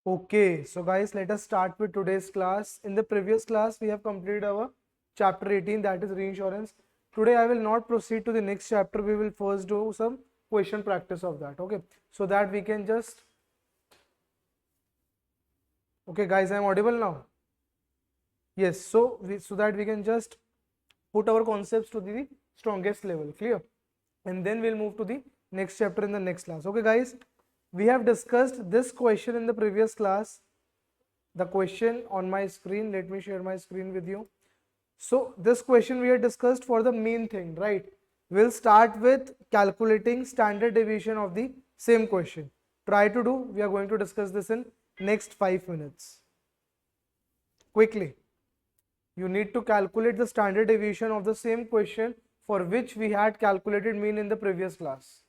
Okay, so guys, let us start with today's class. In the previous class, we have completed our chapter 18, that is reinsurance. Today, I will not proceed to the next chapter. We will first do some question practice of that. Okay, so that we can just. Okay, guys, I am audible now. Yes, so that we can just put our concepts to the strongest level. Clear? And then we'll move to the next chapter in the next class. Okay, guys, we have discussed this question in the previous class. The question on my screen, let me share my screen with you. So this question we had discussed for the main thing, right? We'll start with calculating standard deviation of the same question. Try to do. We are going to discuss this in next 5 minutes. Quickly, you need to calculate the standard deviation of the same question for which we had calculated mean in the previous class.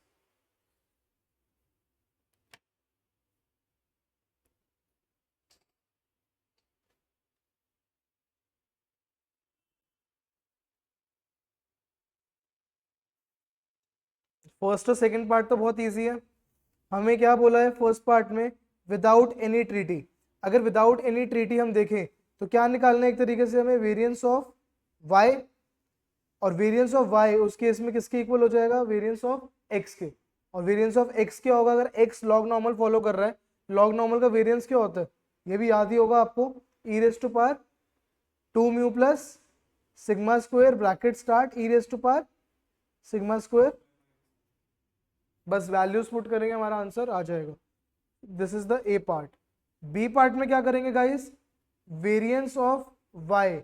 First और second part तो बहुत easy है. हमें क्या बोला है first part में? Without any treaty. अगर विदाउट एनी ट्रीटी हम देखें तो क्या निकालना है? एक तरीके से हमें वेरिएंस ऑफ वाई, और वेरिएंस ऑफ वाई उस केस में किसके इक्वल हो जाएगा? वेरिएंस ऑफ एक्स के. और वेरिएंस ऑफ एक्स क्या होगा? अगर एक्स लॉग नॉर्मल फॉलो कर रहा है, लॉग नॉर्मल का वेरिएंस क्या होता है? ये भी याद ही होगा आपको, e raise to power 2 mu plus sigma square bracket start e raise to power sigma square. बस वैल्यूज पुट करेंगे, हमारा आंसर आ जाएगा. This is the A part. B part में क्या करेंगे guys? Variance of y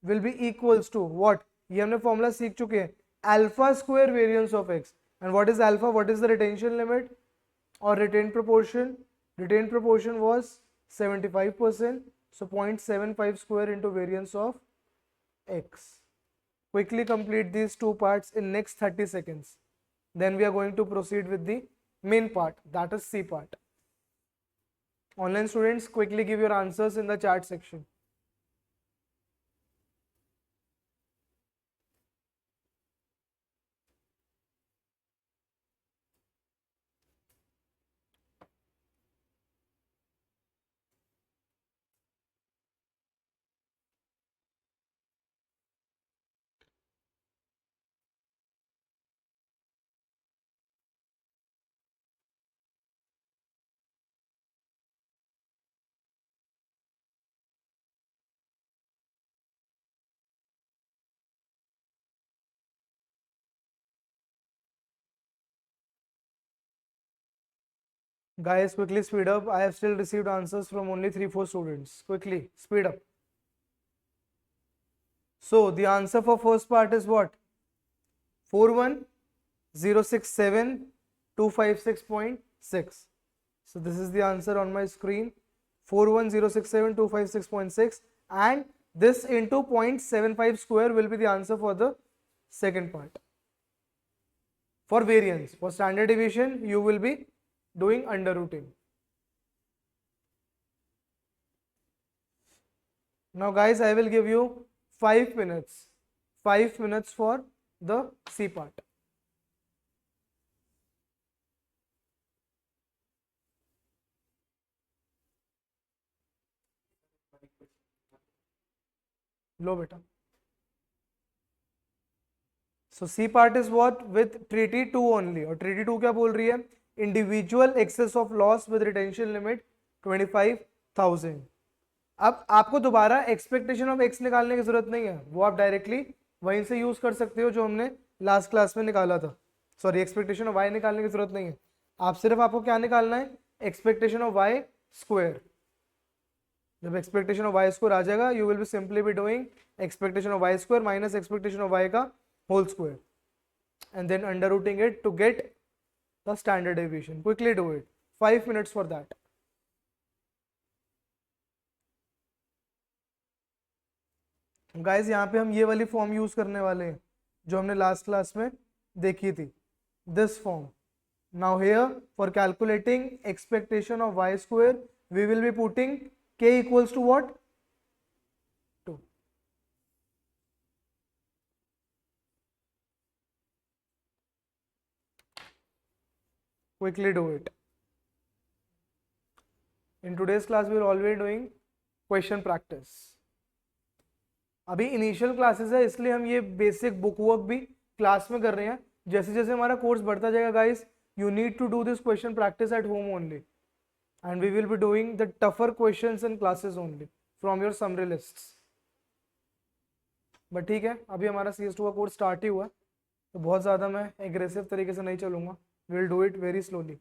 will be equals to what? ये हमने फॉर्मूला सीख चुके हैं, alpha square variance of x. And what is alpha? What is the retention limit और retain proportion? Retained proportion was 75%, so 0.75 square into variance of x. Quickly complete these two parts in next 30 seconds. Then we are going to proceed with the main part, that is C part. Online students, quickly give your answers in the chat section. Guys, quickly speed up. I have still received answers from only 3-4 students. Quickly speed up. So the answer for first part is what? 41067,256.6. So this is the answer on my screen, 41067,256.6, and this into 0.75 square will be the answer for the second part. For variance, for standard deviation, you will be doing under rooting. Now guys, I will give you 5 minutes. 5 minutes for the C part. लो बेटा. So C part is what? With treaty 2 only. और treaty 2 क्या बोल रही है? Individual excess of loss with retention limit 25,000. अब आपको दोबारा expectation of x निकालने की जरूरत नहीं है, वो आप डायरेक्टली वहीं से यूज कर सकते हो जो हमने लास्ट क्लास में निकाला था. सॉरी, एक्सपेक्टेशन ऑफ वाई निकालने की जरूरत नहीं है. आप सिर्फ आपको क्या निकालना है? Expectation of y square. जब एक्सपेक्टेशन ऑफ वाई स्क्वायर आ जाएगा, you will be simply be doing expectation of y square minus expectation of y का whole square, and then under rooting it to get the standard deviation. Quickly do it. 5 minutes for that. Guys, यहाँ पे हम ये वाली form use करने वाले हैं जो हमने लास्ट क्लास में देखी थी, this form. Now here for calculating expectation of y square, we will be putting k equals to what? 2. Quickly do it. In today's class, we are already doing question practice. अभी initial classes है, इसलिए हम ये basic book work भी class में कर रहे हैं. जैसे जैसे हमारा कोर्स बढ़ता जाएगा guys, you need to do this question practice at home only, and we will be doing the tougher questions in classes only from your summary lists. But ठीक है, अभी हमारा CS2 का कोर्स स्टार्ट ही हुआ है, तो बहुत ज़्यादा मैं एग्रेसिव तरीके से नहीं चलूँगा. Will do it very slowly.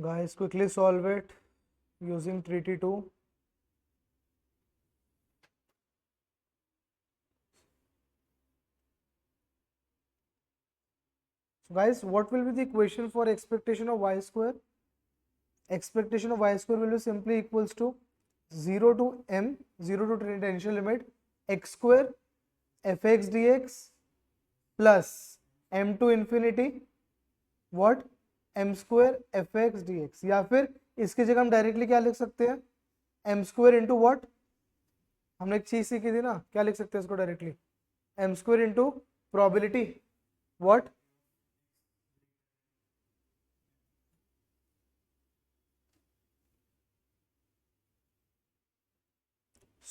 Guys, quickly solve it using treaty 2. So guys, what will be the equation for expectation of y square? Expectation of y square will be simply equals to 0 to m, 0 to tangential limit x square fx dx plus m to infinity what m square fx dx, या फिर इसकी जगह हम directly क्या लिख सकते हैं, m square into what, हमने एक चीज सीखी थी ना, क्या लिख सकते हैं इसको directly, m square into probability what,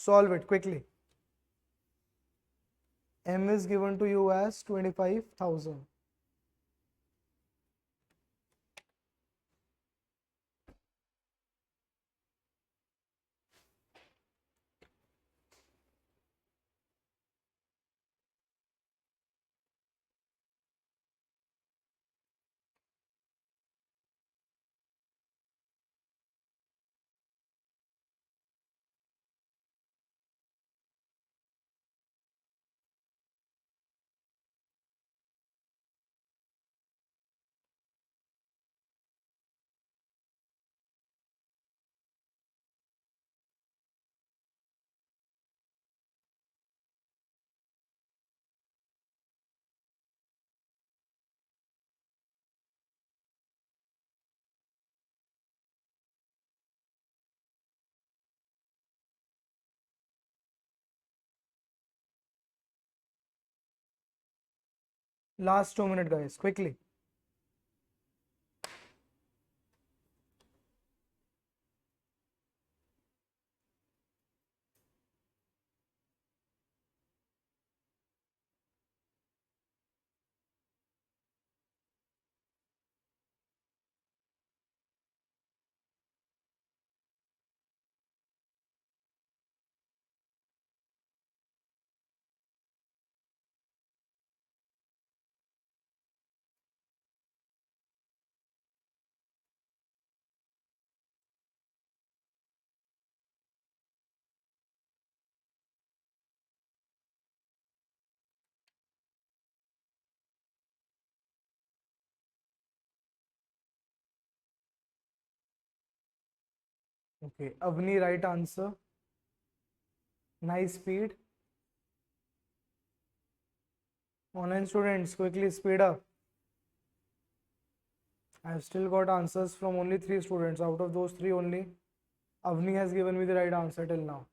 solve it quickly. M is given to you as 25,000. Last 2 minutes guys, quickly. Okay, Avni, right answer. Nice speed. Online students, quickly speed up. I have still got answers from only 3 students. Out of those 3 only, Avni has given me the right answer till now.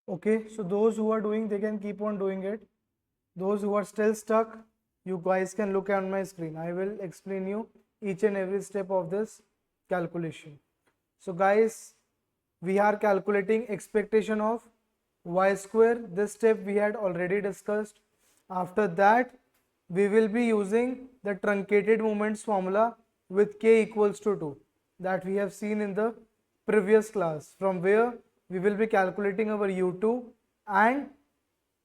Okay, so those who are doing, they can keep on doing it. Those who are still stuck, you guys can look at my screen. I will explain you each and every step of this calculation. So guys, we are calculating expectation of y square. This step we had already discussed. After that, we will be using the truncated moments formula with k equals to 2 that we have seen in the previous class, from where we will be calculating our u2 and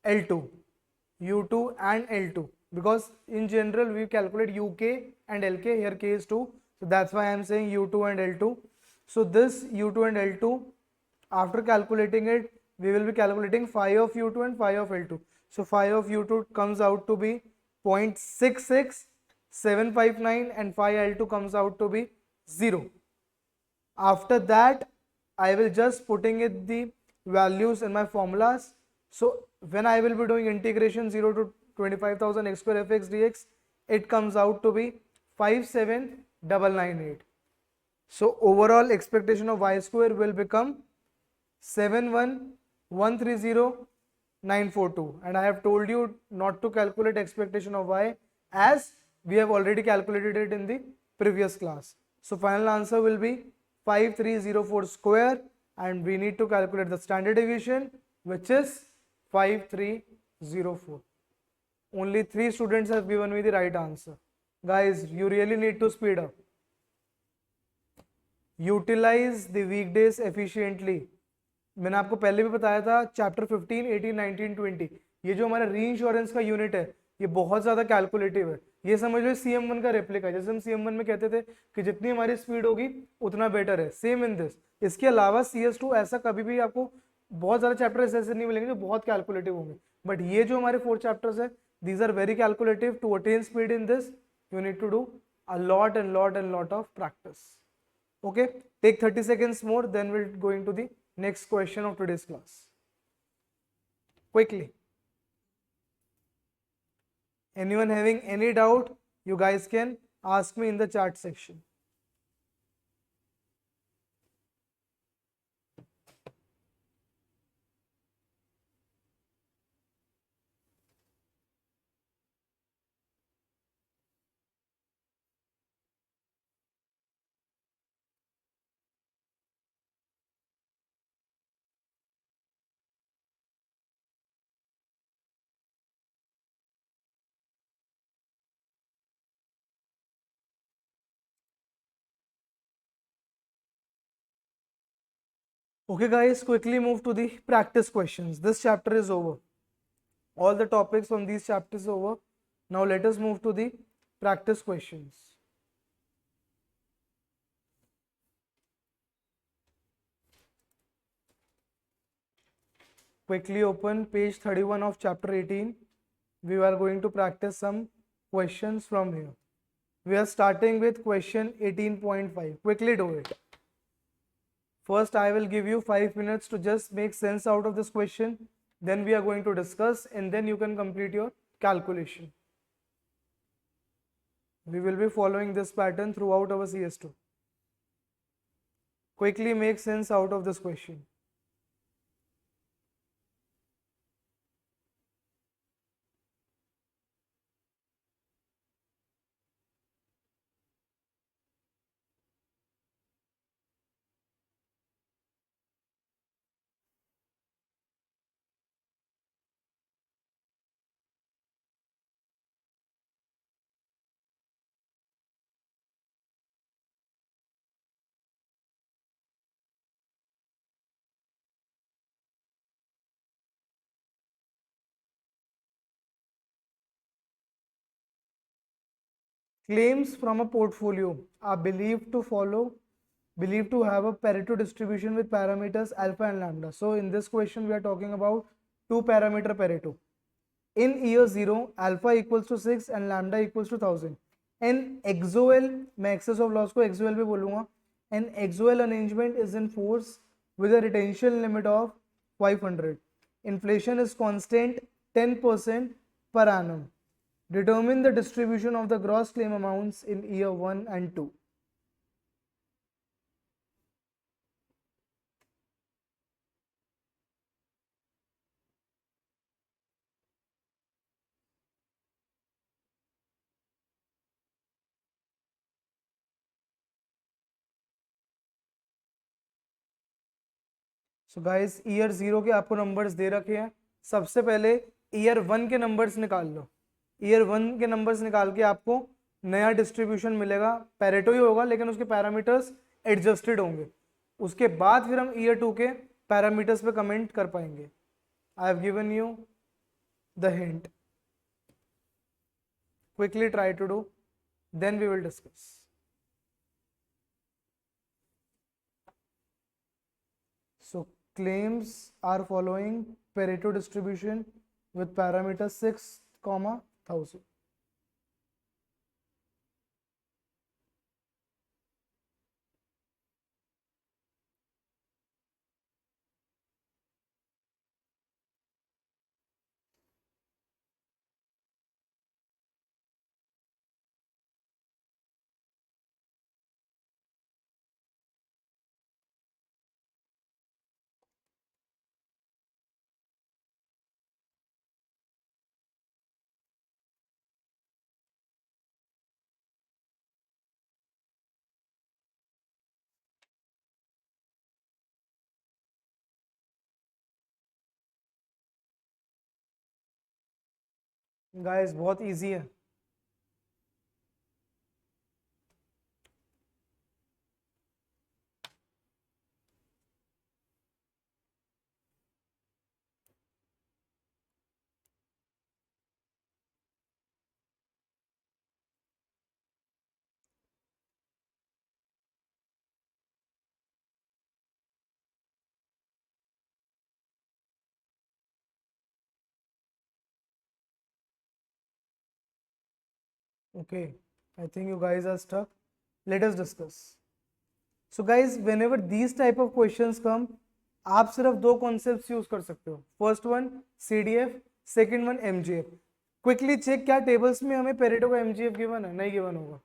L2, U2 and L2, because in general we calculate UK and LK, here K is 2, so that's why I am saying U2 and L2. So this U2 and L2, after calculating it, we will be calculating phi of U2 and phi of L2. So phi of U2 comes out to be 0.66759 and phi L2 comes out to be 0. After that, I will just putting it the values in my formulas. So when I will be doing integration 0 to 25,000 x square fx dx, it comes out to be 57998. So overall expectation of y square will become 71130,942, and I have told you not to calculate expectation of y, as we have already calculated it in the previous class. So final answer will be 5304 square, and we need to calculate the standard deviation, which is 5304. Only 3 students have given me the right answer. Guys, you really need to speed up. Utilize the weekdays efficiently. मैंने आपको पहले भी बताया था, chapter 15, 18, 19, 20, ये जो हमारा री इंश्योरेंस का यूनिट है, ये बहुत ज्यादा कैलकुलेटिव है. ये समझ लो CM1 का रेप्लिका, जैसे हम CM1 में कहते थे कि जितनी हमारी स्पीड होगी उतना बेटर है, सेम इन दिस. इसके अलावा CS2 ऐसा कभी भी आपको बहुत ज्यादा चैप्टर ऐसे नहीं मिलेंगे जो बहुत कैलकुलेटिव होंगे, बट ये जो हमारे 4 चैप्टर्स है, these are very calculative. To attain speed in this, you need to do a lot and lot of practice. Okay, take 30 seconds more, then we'll go into the next question of today's class. Quickly, anyone having any doubt, you guys can ask me in the chat section. Okay guys, quickly move to the practice questions. This chapter is over. All the topics from these chapters over. Now let us move to the practice questions. Quickly open page 31 of chapter 18. We are going to practice some questions from here. We are starting with question 18.5. Quickly do it. First, I will give you 5 minutes to just make sense out of this question. Then we are going to discuss, and then you can complete your calculation. We will be following this pattern throughout our CS2. Quickly make sense out of this question. Claims from a portfolio are believed to have a Pareto distribution with parameters alpha and lambda. So in this question we are talking about 2 parameter Pareto. In year 0, alpha equals to 6 and lambda equals to 1000. And XOL, मैं excess of loss को XOL भी बोलूँगा. An XOL arrangement is in force with a retention limit of 500. Inflation is constant 10% per annum. Determine the distribution of the gross claim amounts in year 1 and 2. So guys year 0 के आपको numbers they रखे हैं। सबसे पहले year 1 के numbers निकाल लो। Year 1 के numbers निकाल के आपको नया डिस्ट्रीब्यूशन मिलेगा, पेरेटो ही होगा लेकिन उसके पैरामीटर्स एडजस्टेड होंगे। उसके बाद फिर हम ईयर 2 के पैरामीटर्स पे कमेंट कर पाएंगे। I have given you the hint, quickly try to do, then we will discuss. So claims are following Pareto distribution with parameter 6, 1000. Guys बहुत इजी है। Okay, I think you guys are stuck. Let us discuss. So guys, whenever these type of questions come, आप सिर्फ दो concepts use कर सकते हो। First one CDF, second one MGF। Quickly check क्या tables में हमें पेरेटो का MGF गिवन है? नहीं गिवन होगा।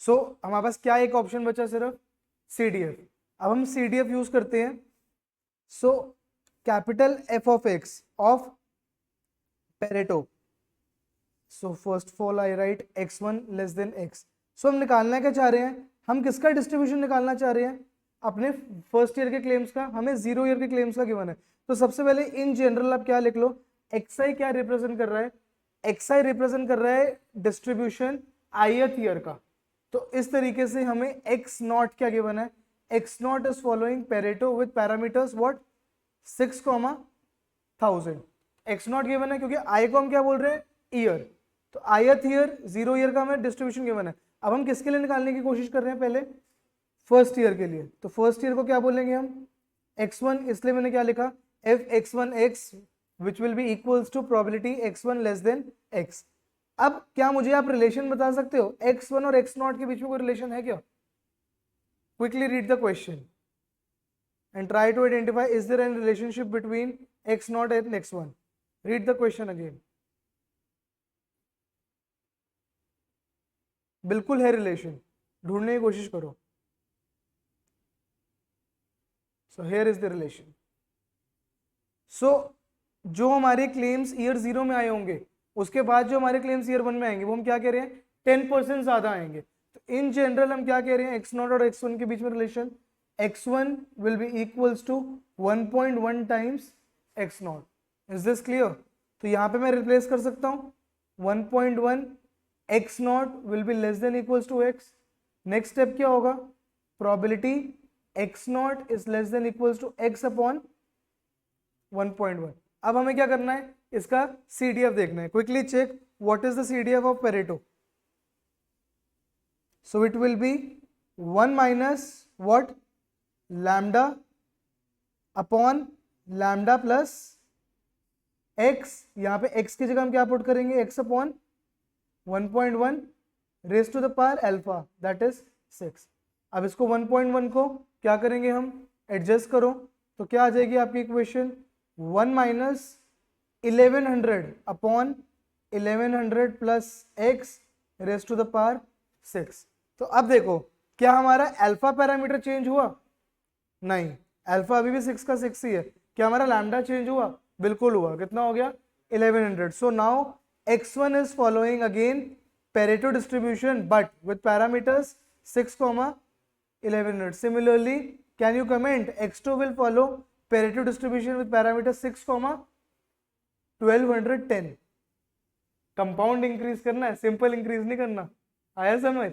सो हमारे पास क्या एक ऑप्शन बचा, सिर्फ CDF। अब हम CDF यूज करते हैं। So capital F of X of Pareto, so first of all I right x1 less than x। सो हम निकालना क्या चाह रहे हैं? हम किसका डिस्ट्रीब्यूशन निकालना चाह रहे हैं? अपने फर्स्ट ईयर के क्लेम्स का। हमें 0 ईयर के क्लेम्स का गिवन है। तो सबसे पहले इन जनरल आप क्या लिख लो, xi क्या रिप्रेजेंट कर रहा है? xi रिप्रेजेंट कर रहा है डिस्ट्रीब्यूशन ith ईयर का। तो इस तरीके से हमें x नॉट क्या गिवन है? x not is following Pareto with parameters what 6, 1000। x not given है क्योंकि i को हम क्या बोल रहे हैं? ईयर। तो ith ईयर 0 ईयर का हमें डिस्ट्रीब्यूशन गिवन है। अब हम किसके लिए निकालने की कोशिश कर रहे हैं? पहले फर्स्ट ईयर के लिए। तो फर्स्ट ईयर को क्या बोलेंगे हम? x1, इसलिए मैंने क्या लिखा? f x1x which will be equals to probability x1 less than x। अब क्या मुझे आप रिलेशन बता सकते हो? x1 और x0 के बीच में कोई रिलेशन है क्या? Quickly read the question and try to identify is there any relationship between x0 and x1. Read the question again. बिल्कुल है रिलेशन, ढूंढने की कोशिश करो। So here is the relation. So जो हमारे क्लेम्स ईयर 0 में आए होंगे, उसके बाद जो हमारे क्लेम्स ईयर 1 में आएंगे, वो हम क्या कह रहे हैं? 10% ज्यादा आएंगे। तो इन जनरल हम क्या कह रहे हैं? x0 और x1 के बीच में relation x1 will be equals to 1.1 times x0. Is this clear? तो यहाँ पे मैं रिप्लेस कर सकता हूँ 1.1 x0 will be less than equals to x. Next step क्या होगा? Probability x0 is less than equals to x upon 1.1. अब हमें क्या करना है? इसका CDF देखना है। Quickly check what is the CDF of Pareto. So it will be 1 minus what? Lambda upon lambda plus x। यहां पे x की जगह हम क्या पुट करेंगे? x upon 1.1 raise to the power alpha, that is 6। अब इसको 1.1 को क्या करेंगे हम? एडजस्ट करो तो क्या आ जाएगी आपकी equation? 1 minus 1100 upon 1100 plus x raise to the power 6। तो अब देखो, क्या हमारा अल्फा पैरामीटर चेंज हुआ? नहीं, अल्फा अभी भी 6 का 6 ही है। क्या हमारा लैम्डा चेंज हुआ? बिल्कुल हुआ। कितना हो गया? 1100। So now x1 is following again Pareto distribution but with parameters 6, 1100. Similarly, can you comment x2 will follow Pareto distribution with parameter 6, 1210। Compound increase करना है, सिंपल इंक्रीज नहीं करना। आया समझ?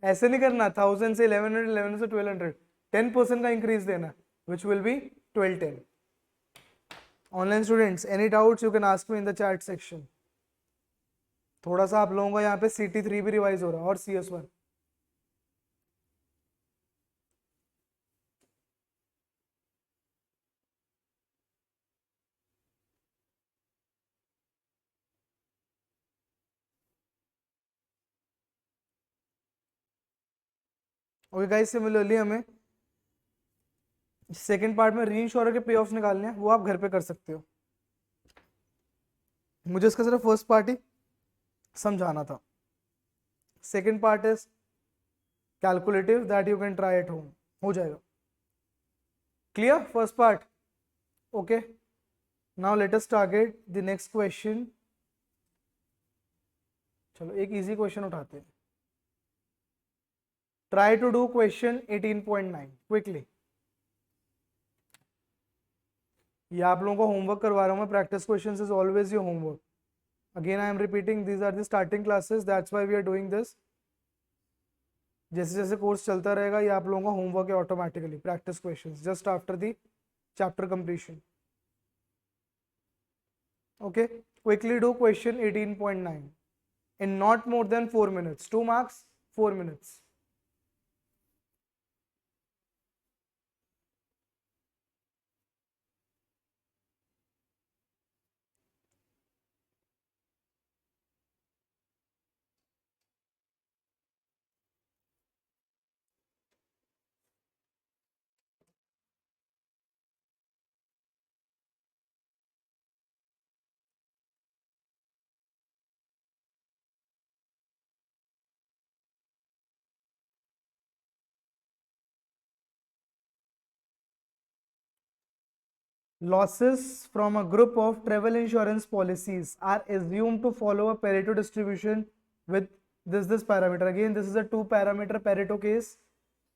ऐसे नहीं करना 1000 से 1100, 1100 से 1200, 10% का इंक्रीज देना, विच will B 1210। Online students, any doubts you can ask me in the chat section. थोड़ा सा आप लोगों का यहाँ पे CT3 भी रिवाइज हो रहा है और CS1। ओके गाइस, सिमिलरली हमें सेकंड पार्ट में रीइंश्योरर के पे ऑफ निकालने हैं, वो आप घर पे कर सकते हो। मुझे इसका सिर्फ फर्स्ट पार्ट ही समझाना था। Second part is calculative, that you can try at home, हो जाएगा। Clear first part? Okay, now let us target the next question. चलो एक इजी क्वेश्चन उठाते हैं। Try to do question 18.9 quickly. ये आप लोगों को होमवर्क करवा रहा हूं मैं, practice questions is always your homework. Again I am repeating, these are the starting classes, that's why we are doing this. जैसे जैसे कोर्स चलता रहेगा ये आप लोगों का होमवर्क है automatically, practice questions just after the chapter completion. Okay, quickly do question 18.9 in not more than 4 minutes. 2 marks, 4 minutes. Losses from a group of travel insurance policies are assumed to follow a Pareto distribution with this parameter. Again, this is a 2-parameter Pareto case.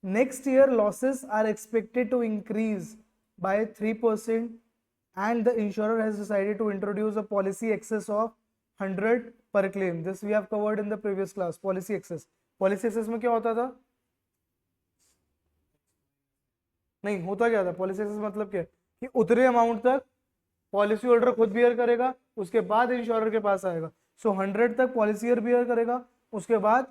Next year, losses are expected to increase by 3%, and the insurer has decided to introduce a policy excess of 100 per claim. This we have covered in the previous class. Policy excess. Policy excess में क्या होता था? नहीं होता क्या था? Policy access मतलब क्या है कि उतने अमाउंट तक पॉलिसी होल्डर खुद बियर करेगा, उसके बाद इंश्योरर के पास आएगा। सो 100 तक पॉलिसी ईयर बियर करेगा, उसके बाद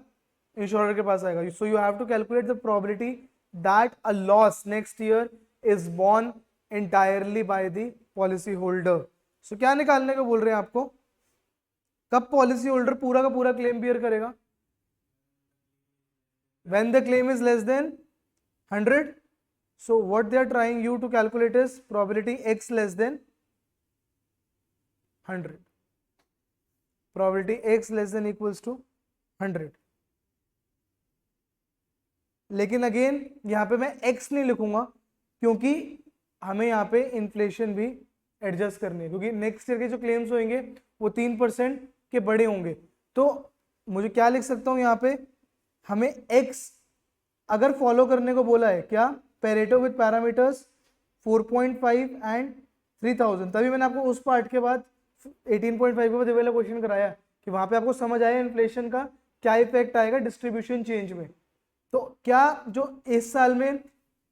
इंश्योरर के पास आएगा। So you have to calculate the probability that a loss next year is borne entirely by the policy holder. So क्या निकालने को बोल रहे हैं आपको? कब पॉलिसी होल्डर पूरा का पूरा क्लेम बियर करेगा? When the claim is less देन 100। So what they are trying you to calculate is probability x less than 100. Probability x less than equals to 100. लेकिन अगेन यहाँ पे मैं x नहीं लिखूंगा क्योंकि हमें यहाँ पे इन्फ्लेशन भी एडजस्ट करनी है, क्योंकि नेक्स्ट ईयर के जो क्लेम्स होंगे वो 3% के बड़े होंगे। तो मुझे क्या लिख सकता हूँ यहाँ पे? हमें x अगर फॉलो करने को बोला है क्या? पेरेटो विद पैरामीटर्स 4.5 एंड 3000, तभी मैंने आपको उस पार्ट के बाद 18.5 के बाद ये वाला क्वेश्चन कराया कि वहां पे आपको समझ आया इन्फ्लेशन का क्या इफेक्ट आएगा डिस्ट्रीब्यूशन चेंज में। तो क्या जो इस साल में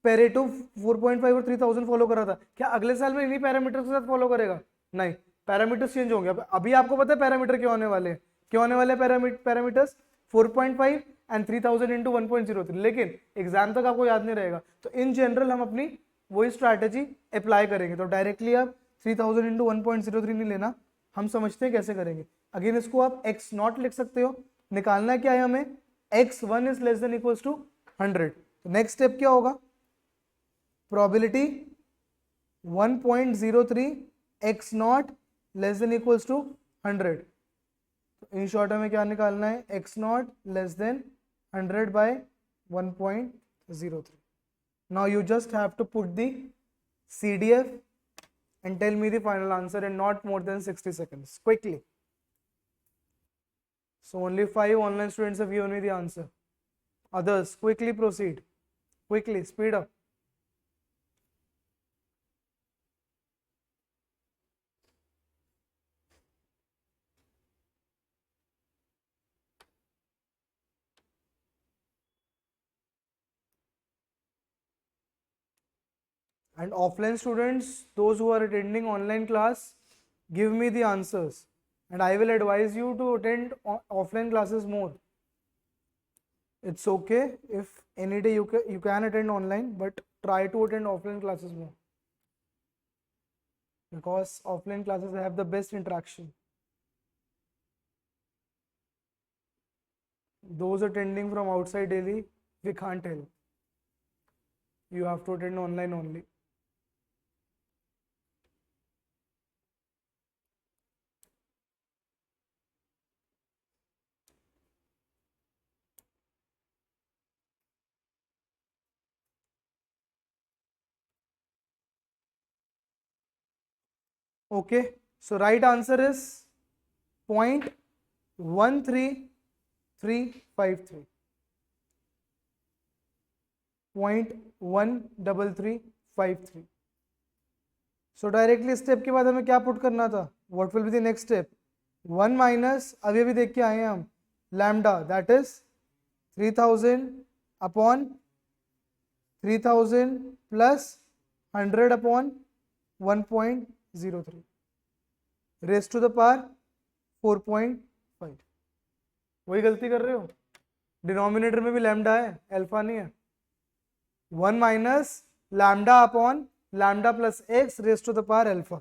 पेरेटो 4.5 और 3000 फॉलो कर रहा था, क्या अगले साल में इन्हीं पैरामीटर्स के साथ फॉलो करेगा? नहीं, पैरामीटर्स चेंज होंगे। अभी आपको पता है पैरामीटर क्यों आने वाले हैं? क्यों आने वाले पैरामीटर्स 4.5 एंड 3000 इंटू 1.03, लेकिन एग्जाम तक आपको याद नहीं रहेगा। तो इन जनरल हम अपनी वही स्ट्रैटेजी अप्लाई करेंगे। तो डायरेक्टली आप 3000 इंटू 1.03 नहीं लेना, हम समझते हैं कैसे करेंगे। अगेन इसको आप x नॉट लिख सकते हो। निकालना क्या है हमें? x1 is less than equals to 100। तो नेक्स्ट स्टेप क्या होगा? Probability 1.03 x not less than equals to 100। In short हमें क्या निकालना है? x नॉट लेस देन 100 by 1.03. Now you just have to put the CDF and tell me the final answer in not more than 60 seconds quickly. So only 5 online students have given me the answer. Others quickly proceed, quickly speed up. and offline students, those who are attending online class, give me the answers and I will advise you to attend offline classes more. It's okay if any day you can attend online, but try to attend offline classes more, because offline classes have the best interaction. Those attending from outside Delhi, we can't help. You have to attend online only. Okay, so right answer is 0.13353. 0.13353. So directly step के बाद हमें क्या put करना था? What will be the next step? 1 minus, अभी अभी देख के आए हैं हम, lambda that is 3000 upon 3000 plus 100 upon 1.03 raise to the power 4.5. वही गलती कर रहे हो, डिनोमिनेटर में भी लैम्डा है, अल्फा नहीं है. 1 minus lambda upon lambda plus X raise to the power alpha.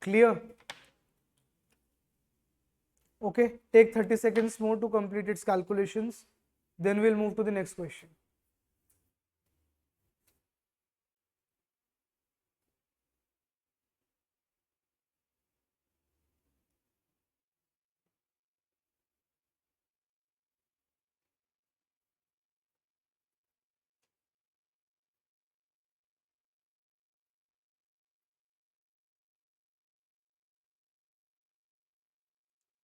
Clear? Okay, take 30 seconds more to complete its calculations. Then we'll move to the next question.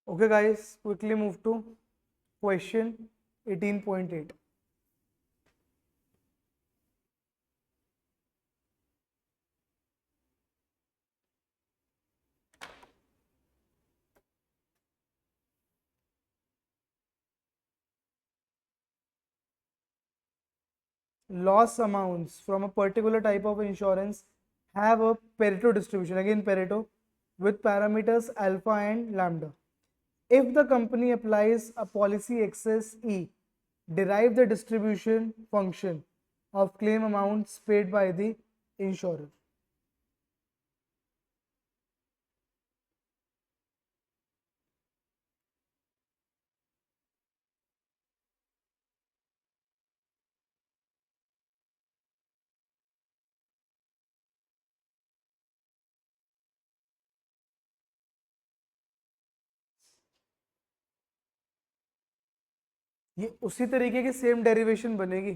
Okay guys, quickly move to question 18.8. Loss amounts from a particular type of insurance have a Pareto distribution, again Pareto, with parameters alpha and lambda. If the company applies a policy excess E, derive the distribution function of claim amounts paid by the insurer. ये उसी तरीके की same derivation बनेगी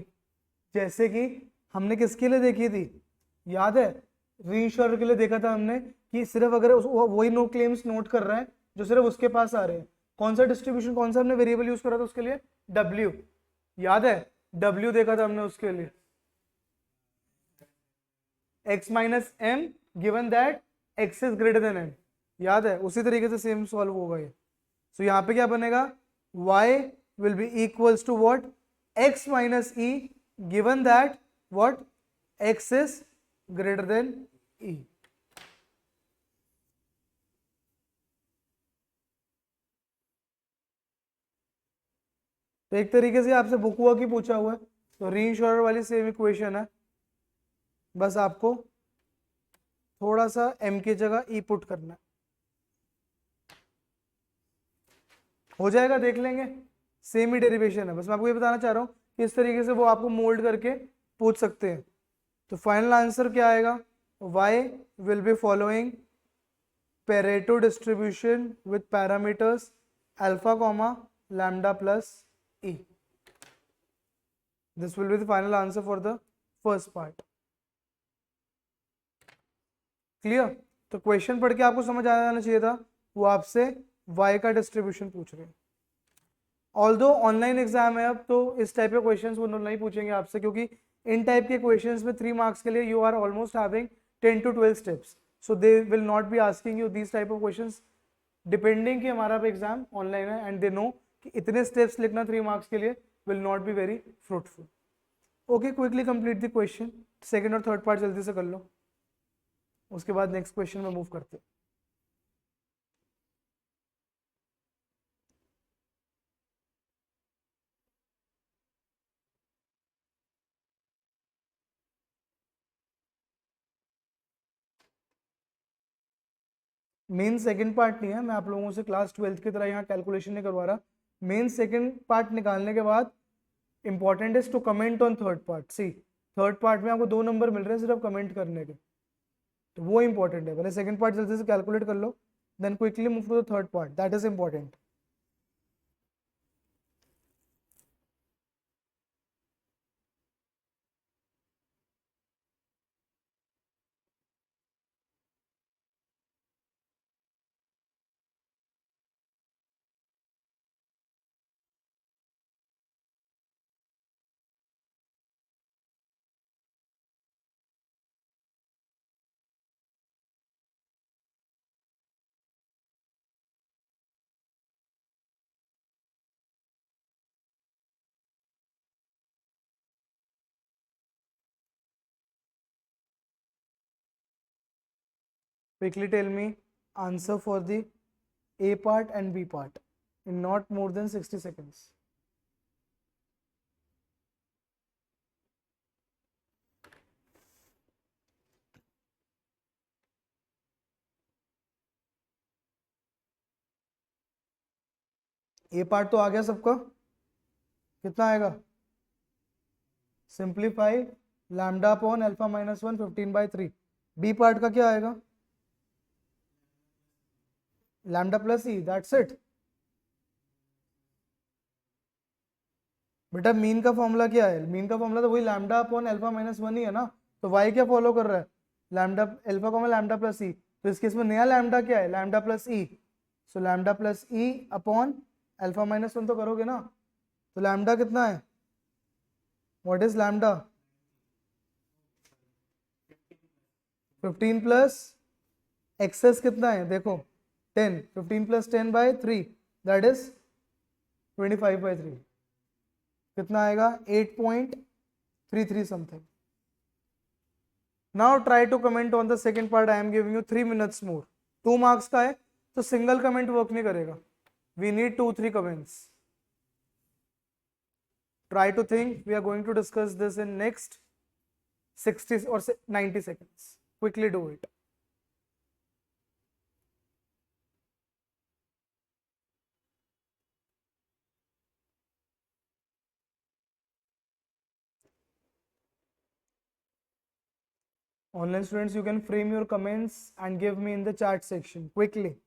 जैसे कि हमने किसके लिए देखी थी, याद है? रीइंश्योरर के लिए देखा था हमने कि सिर्फ अगर वही नो क्लेम्स नोट कर रहा है जो सिर्फ उसके पास आ रहे हैं. कौन सा डिस्ट्रीब्यूशन, कौन सा हमने वेरिएबल यूज करा था उसके लिए? W. याद है? W देखा था हमने उसके लिए. x minus M given that x is greater than m. याद है? उसी तरीके से सेम सॉल्व होगा ये. सो यहाँ पे क्या बनेगा? y will be equals to what? X minus E given that what? X is greater than E. तो एक तरीके से आपसे बुक हुआ कि पूछा हुआ है, तो रीइंश्योरर वाली सेम इक्वेशन है, बस आपको थोड़ा सा M की जगह E पुट करना है, हो जाएगा. देख लेंगे, सेम ही डेरिवेशन है. बस मैं आपको ये बताना चाह रहा हूँ कि इस तरीके से वो आपको मोल्ड करके पूछ सकते हैं. तो फाइनल आंसर क्या आएगा? y will be following Pareto distribution with parameters alpha comma lambda plus E. This will be the final answer for the first part. Clear? तो क्वेश्चन पढ़ के आपको समझ आ जाना चाहिए था, वो आपसे y का डिस्ट्रीब्यूशन पूछ रहे हैं. ऑल्दो ऑनलाइन एग्जाम है अब, तो इस टाइप के क्वेश्चंस वो नहीं पूछेंगे आपसे, क्योंकि इन टाइप के क्वेश्चंस में 3 मार्क्स के लिए you are almost having 10 to 12 steps, so they will not be asking you these type of questions depending कि हमारा एग्जाम ऑनलाइन है एंड दे नो कि इतने स्टेप्स लिखना 3 मार्क्स के लिए will not be very fruitful. Okay, quickly complete the question, second और third part जल्दी से कर लो, उसके बाद नेक्स्ट क्वेश्चन में मूव करते हैं। मेन सेकंड पार्ट नहीं है, मैं आप लोगों से क्लास 12th की तरह यहाँ कैलकुलेशन नहीं करवा रहा। मेन सेकंड पार्ट निकालने के बाद important is to comment on third part. See, third part में आपको 2 नंबर मिल रहे हैं सिर्फ कमेंट करने के, तो वो इंपॉर्टेंट है। पहले सेकंड पार्ट जल्दी से कैलकुलेट कर लो, then quickly move to the third part, that is important. Quickly tell me answer for the A part and B part in not more than 60 seconds. A part तो आ गया सबका, कितना आएगा? Simplify lambda upon alpha minus 1 15/3। B part का क्या आएगा? Lambda plus e, that's it. बेटा mean का फॉर्मूला क्या है? मीन का फॉर्मूला तो वही लैम्डा अपॉन अल्फा माइनस 1 ही है ना, तो वाई क्या फॉलो कर रहा है? लैम्डा अल्फा को लैम्डा प्लस ई, तो इस केस में नया लैम्डा क्या है? Lambda plus e. So lambda plus e upon alpha minus 1 तो करोगे ना, तो लैम्डा कितना है? What is lambda? 15 plus excess कितना है देखो, 10। 15 प्लस 10/3 दैट इज 25/3। कितना आएगा? 8.33 something. Now try to comment on the second part, I am giving you 3 minutes more. 2 marks का है तो सिंगल कमेंट वर्क नहीं करेगा, we need 2-3 comments. Try to think, we are going to discuss this in next 60 or 90 seconds. Quickly do it. Online students, you can frame your comments and give me in the chat section quickly.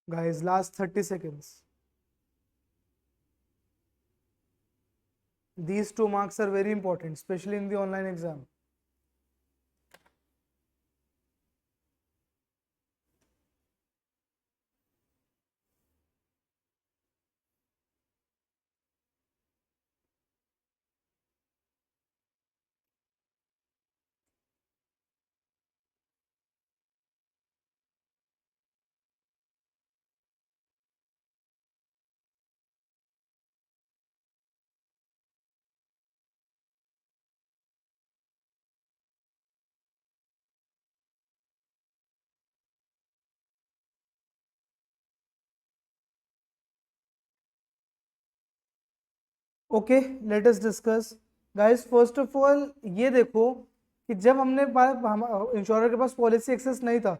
Guys, last 30 seconds. These 2 marks are very important, especially in the online exam. Okay, let us discuss. Guys first of all ये देखो कि जब insurer के पास policy access नहीं था,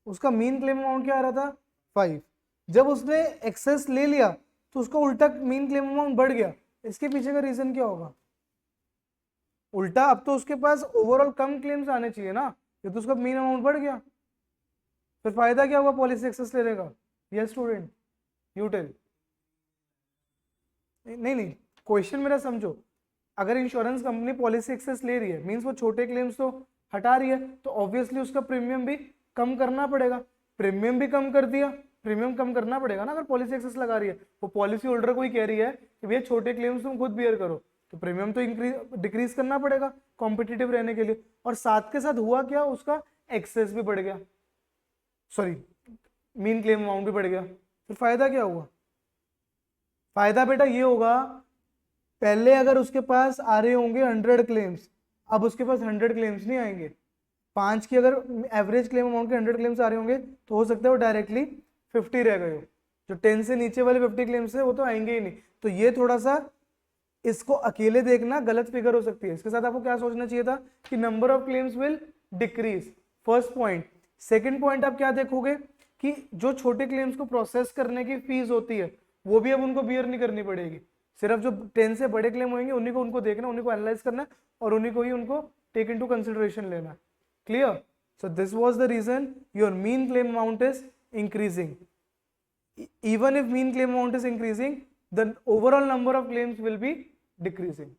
उसका mean claim amount क्या आ रहा था 5। जब उसने एक्सेस ले लिया तो उसका उल्टा मीन क्लेम अमाउंट बढ़ गया। इसके पीछे का रीजन क्या होगा? उल्टा अब तो उसके पास ओवरऑल कम क्लेम्स आने चाहिए ना, ये तो उसका मीन अमाउंट बढ़ गया, फिर फायदा क्या होगा पॉलिसी एक्सेस लेने का? Yes student, you tell. नहीं नहीं, क्वेश्चन मेरा समझो। अगर इंश्योरेंस कंपनी पॉलिसी एक्सेस ले रही है, मींस वो छोटे क्लेम्स तो हटा रही है, तो ऑब्वियसली उसका प्रीमियम भी कम करना पड़ेगा। प्रीमियम भी कम कर दिया, प्रीमियम कम करना पड़ेगा ना। अगर पॉलिसी एक्सेस लगा रही है, वो पॉलिसी होल्डर को ही कह रही है कि भैया छोटे क्लेम्स तुम खुद बियर करो, तो प्रीमियम तो डिक्रीज करना पड़ेगा कॉम्पिटिटिव रहने के लिए। और साथ के साथ हुआ क्या, उसका एक्सेस भी बढ़ गया, सॉरी मीन क्लेम अमाउंट भी बढ़ गया। फिर फायदा क्या हुआ? फायदा बेटा ये होगा, पहले अगर उसके पास आ रहे होंगे 100 क्लेम्स, अब उसके पास 100 क्लेम्स नहीं आएंगे। 5 की अगर एवरेज क्लेम अमाउंट के 100 क्लेम्स आ रहे होंगे, तो हो सकता है वो डायरेक्टली 50 रह गए हो। जो 10 से नीचे वाले 50 क्लेम्स है वो तो आएंगे ही नहीं। तो ये थोड़ा सा, इसको अकेले देखना गलत फिगर हो सकती है। इसके साथ आपको क्या सोचना चाहिए था कि number of claims will decrease, first point. Second point आप क्या देखोगे कि जो छोटे क्लेम्स को प्रोसेस करने की फीस होती है, वो भी अब उनको बियर नहीं करनी पड़ेगी। सिर्फ जो 10 से बड़े क्लेम होंगे उन्हीं को उनको देखना, उन्हीं को एनालाइज करना, और उन्हीं को ही उनको टेक इनटू कंसिडरेशन लेना। Clear? So this was the reason your mean claim amount is increasing. Even if mean claim amount is increasing, the overall number of claims will be decreasing.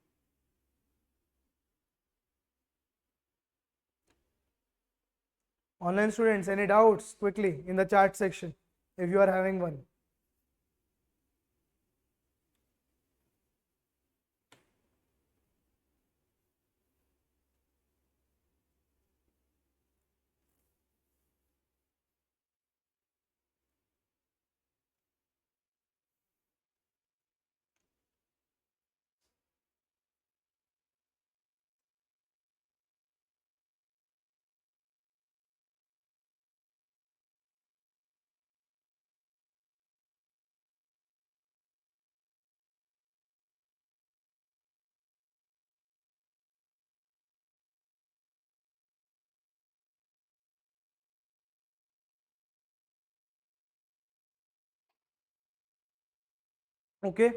Online students, any doubts quickly in the chat section if you are having one? Okay,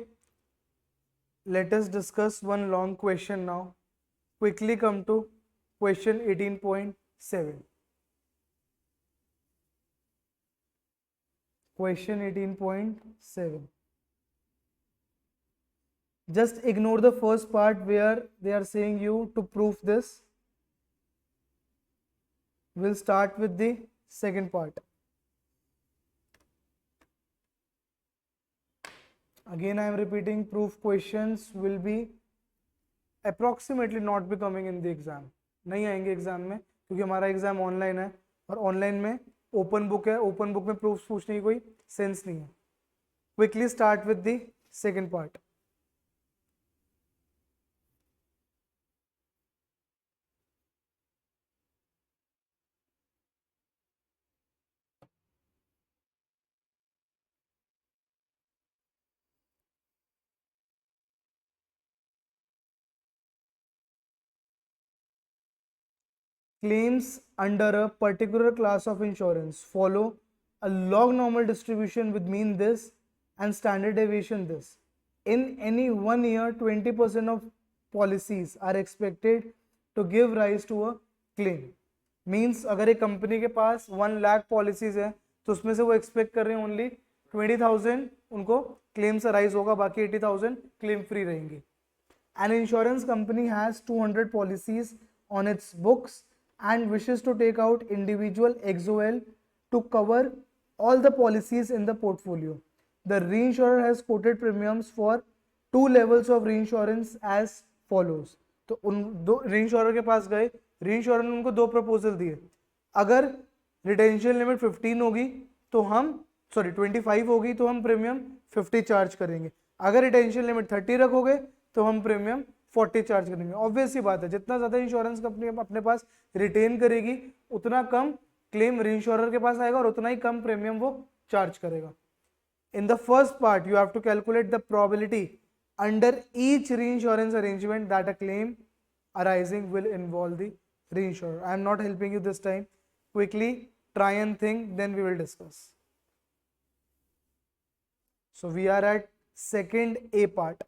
let us discuss one long question now. Quickly come to question 18.7. Question 18.7. Just ignore the first part where they are saying you to prove this. We'll start with the second part. Again, I am repeating, proof questions will be approximately not be coming in the exam. नहीं आएंगे exam में, क्योंकि हमारा exam online है, और online में open book है, open book में प्रूफ पूछने की कोई सेंस नहीं है। Quickly start with the second part. Claims under a particular class of insurance follow a log normal distribution with mean this and standard deviation this. In any 1 year, 20% of policies are expected to give rise to a claim. Means अगर एक company के पास 1 lakh policies है, तो उसमें से वो expect कर रहे हैं ओनली 20,000 उनको क्लेम्स अराइज होगा, बाकी 80,000 क्लेम फ्री रहेंगी। An insurance company has 200 policies on its books and wishes to take out individual XOL to cover all the policies in the portfolio. The reinsurer has quoted premiums for 2 levels of reinsurance as follows. तो उन दो reinsurer के पास गए, reinsurer ने उनको 2 proposal दिए। अगर retention limit 15 होगी तो हम 25 होगी तो हम प्रीमियम 50 चार्ज करेंगे। अगर रिटेंशन लिमिट 30 रखोगे तो हम प्रीमियम 40 चार्ज करेंगे। ऑब्वियस सी बात है, जितना ज्यादा इंश्योरेंस कंपनी अपने पास रिटेन करेगी, उतना कम क्लेम रीइंश्योरर के पास आएगा और उतना ही कम प्रीमियम वो चार्ज करेगा। In the first part, you have to calculate the probability under each reinsurance arrangement that a claim arising will involve the reinsurer. I am not helping you this time. Quickly try and think, then we will discuss. So we are at second A part.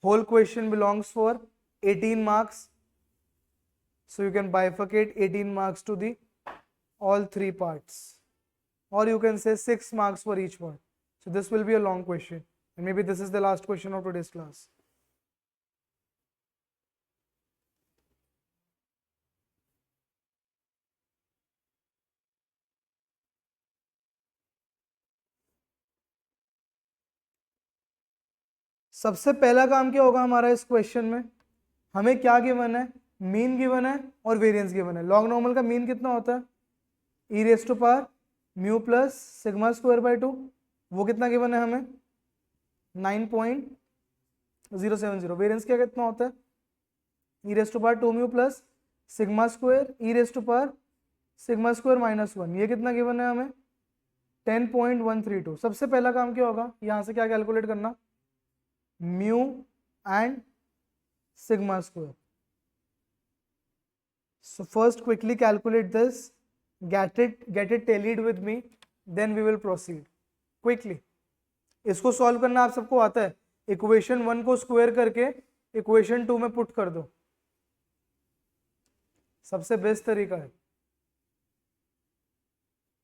Whole question belongs for 18 marks. So you can bifurcate 18 marks to the all three parts, or you can say 6 marks for each part. So this will be a long question, and maybe this is the last question of today's class. सबसे पहला काम क्या होगा हमारा इस question में, हमें क्या गिवन है, मीन गिवन है और वेरिएंस गिवन है। लॉग नॉर्मल का मीन कितना होता है, e raise to power mu plus sigma square by 2, वो कितना गिवन है हमें 9.070। वेरिएंस क्या कितना होता है, e raise to power 2 mu plus sigma square e raise to power sigma square minus 1, ये कितना गिवन है हमें 10.132। सबसे पहला काम क्या होगा, यहां से क्या कैलकुलेट करना, mu and sigma square. So first quickly calculate this, get it tallied with me, then we will proceed quickly. इसको सॉल्व करना आप सबको आता है, इक्वेशन 1 को स्क्वायर करके इक्वेशन 2 में पुट कर दो, सबसे बेस्ट तरीका है।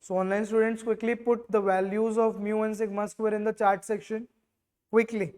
So online students quickly put the values of mu and sigma square in the chart section quickly.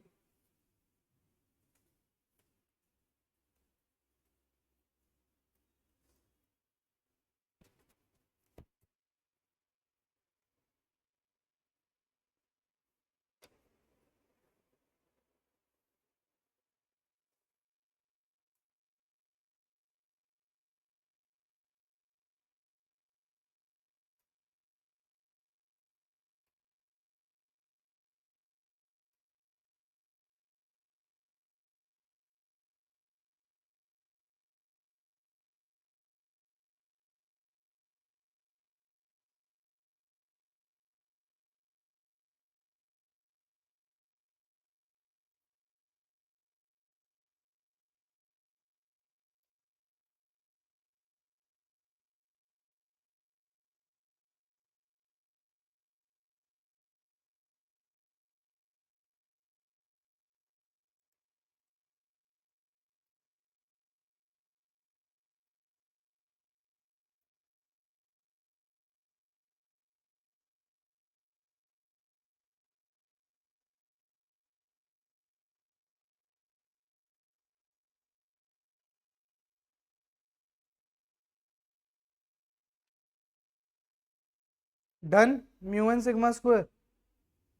Done, mu and sigma square.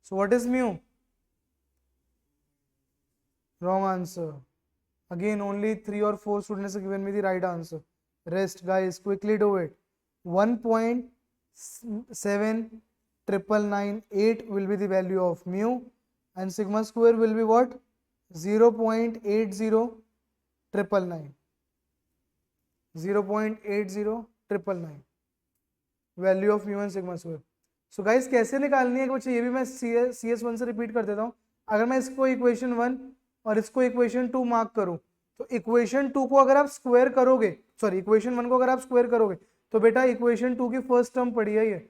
So what is mu? Wrong answer. Again only 3 or 4 students have given me the right answer. Rest guys, quickly do it. 1.799998 will be the value of mu, and sigma square will be what, 0.80999. 0.80999 value of mu and sigma square. So guys कैसे निकालनी है बच्चे, ये भी मैं CS1 से repeat कर देता हूँ। अगर मैं इसको इक्वेशन 1 और इसको इक्वेशन 2 मार्क करूँ, तो इक्वेशन 2 को अगर आप स्क्वायर करोगे, सॉरी इक्वेशन 1 को अगर आप स्क्वायर करोगे, तो बेटा इक्वेशन 2 की फर्स्ट टर्म पड़ी है ये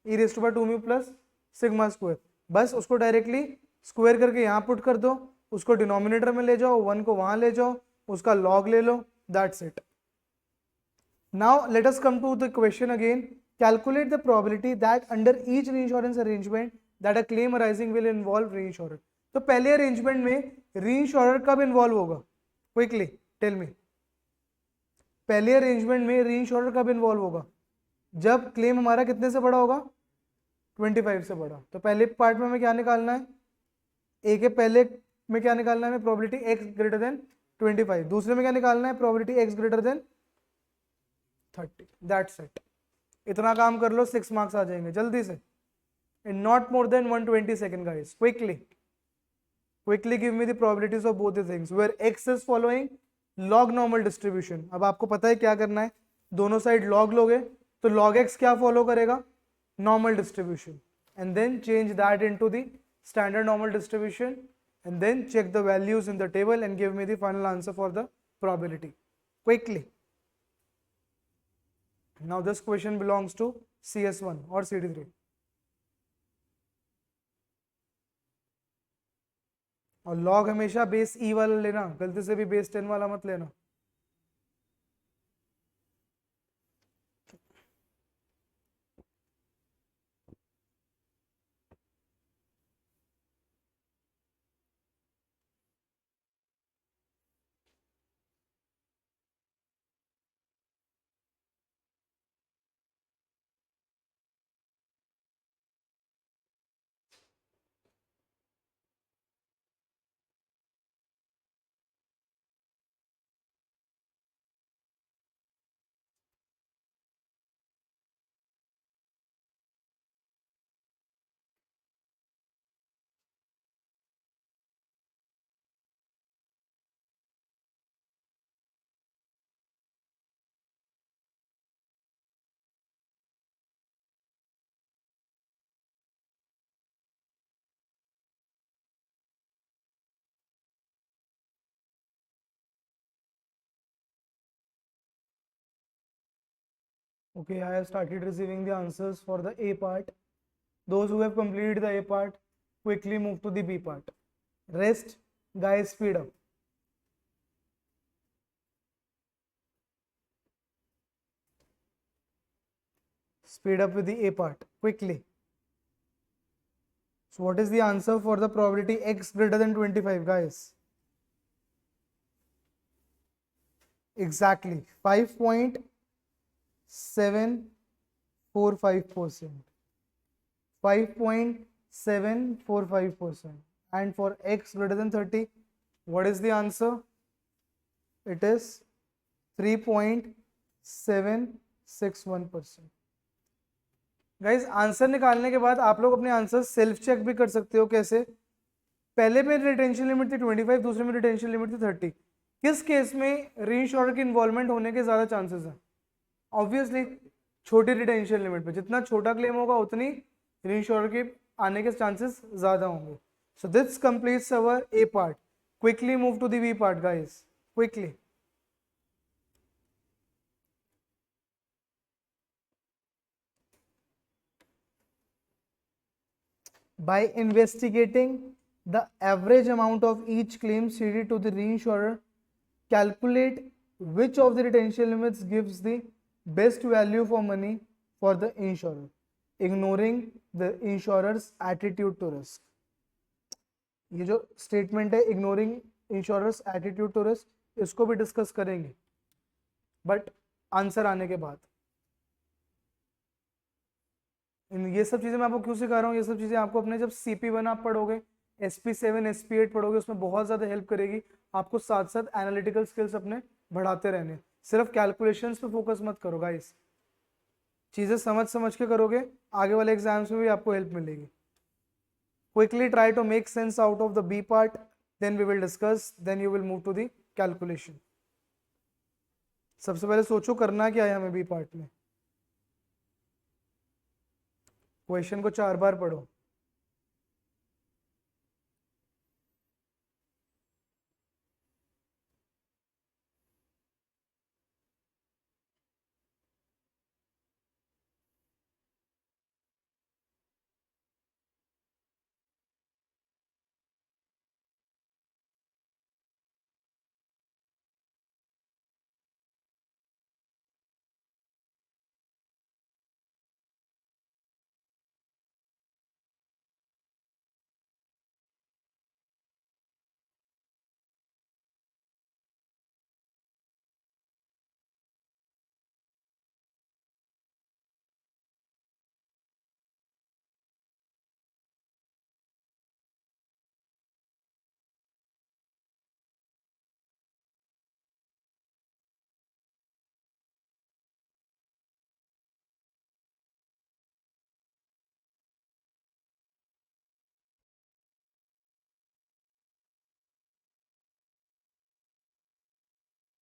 E raise to power 2 mu plus sigma square, बस उसको डायरेक्टली स्क्वायर करके यहाँ पुट कर दो, उसको डिनोमिनेटर में ले जाओ, 1 को वहां ले जाओ, उसका लॉग ले लो, that's it. Now let us come to the question again. Calculate the probability that under each reinsurance arrangement that a claim arising will involve reinsurer. तो पहले अरेंजमेंट में reinsurer कब इन्वॉल्व होगा, क्विकली टेल मी। पहले arrangement में reinsurer कब involve होगा, जब क्लेम हमारा कितने से बड़ा होगा, 25 से बड़ा। तो पहले पार्ट में हमें क्या निकालना है, ए के पहले में क्या निकालना है हमें, प्रोबेबिलिटी x ग्रेटर देन 25, दूसरे में क्या निकालना है, probability x greater than 30, that's it. इतना काम कर लो, 6 मार्क्स आ जाएंगे जल्दी से, in not more than 120 second guys. Quickly give me the probabilities of both the things where x is following log normal distribution. अब आपको पता है क्या करना है, दोनों साइड लॉग लोगे तो log x क्या फॉलो करेगा, normal distribution, and then change that into the standard normal distribution, and then check the values in the table and give me the final answer for the probability quickly. Now this question belongs to CS1 और CD3। और log हमेशा base ई वाला लेना, गलती से भी base 10 वाला मत लेना। Okay, I have started receiving the answers for the A part. Those who have completed the A part, quickly move to the B part. Rest, guys, speed up. Speed up with the A part, quickly. So what is the answer for the probability x greater than 25, guys? Exactly, 5.745%. 5.745%. And for x greater than 30, what is the answer? It is 3.761%. Guys answer निकालने के बाद आप लोग अपने answer self check भी कर सकते हो। कैसे? पहले में रिटेंशन लिमिट थी 25, दूसरे में रिटेंशन लिमिट थी 30। किस केस में रीइंश्योरर की इन्वॉल्वमेंट होने के ज्यादा चांसेस हैं? ऑब्वियसली छोटी रिटेंशन लिमिट पे, जितना छोटा क्लेम होगा उतनी रीइंश्योरर के आने के चांसेस ज्यादा होंगे। So this completes our A part. Quickly move to the B part guys, quickly. By investigating the average amount of each claim ceded to the reinsurer, calculate which of the retention limits gives the best value for money for the insurer, ignoring the insurer's attitude to risk. ये जो statement है ignoring insurers attitude to risk, इसको भी discuss करेंगे but answer आने के बाद। ये सब चीज़ें मैं आपको क्यों सिखा रहा हूँ? ये सब चीज़ें आपको अपने जब CP1 आप पढ़ोगे, SP7 SP8 पढ़ोगे, उसमें बहुत ज़्यादा हेल्प करेगी आपको। साथ साथ एनालिटिकल स्किल्स अपने बढ़ाते रहने, सिर्फ कैलकुलेशंस पे फोकस मत करो गाइस। चीज़ें समझ समझ के करोगे, आगे वाले एग्जाम्स में भी आपको हेल्प मिलेगी। Quickly try to make sense out of the B part, then we will discuss, then you will move to the calculation. सबसे पहले सोचो करना क्या है हमें बी पार्ट में। क्वेश्चन को 4 बार पढ़ो।